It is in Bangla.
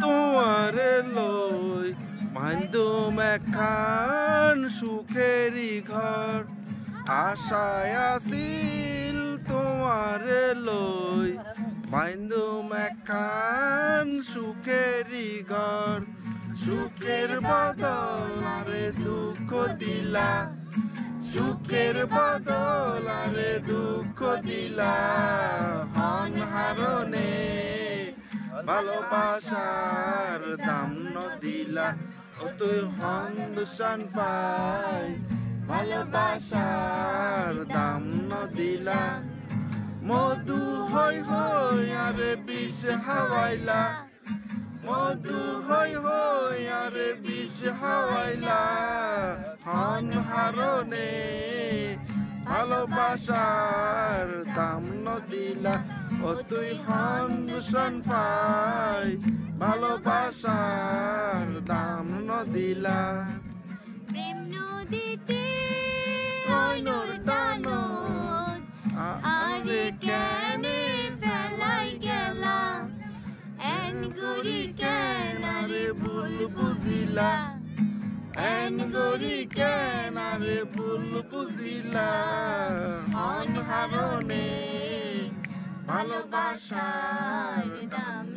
তোমারে লই বান্ধুম এখান সুখেরি ঘর আশায় আছিল তোমারে লই বান্ধুম এখান সুখেরি ঘর সুখের বদল আরে দুঃখ দিলা সুখের বদল আরে দুঃখ দিলা হন হারনে ভালোবাসার দাম নদিলা ও তুই হন দুশান পাই ভালোবাসার দাম নদিলা মধু হই হই আরে বিষ হাওয়াইলা মধু হই হই আরে বিষ হাওয়াইলা হন হারনে ভালোবাসার দাম নদিলা ও তুই হন দুশান পাই ভালোবাসার দাম নদিলা প্রেম নদীতে ওইনোর টানত আরে কেনে ফেলাই গেলা এন গরি কেন আরে ভুল বুঝিলা এন গরি কেন আরে ভুল বুঝিলা হন হারনে ভালোবাসার দাম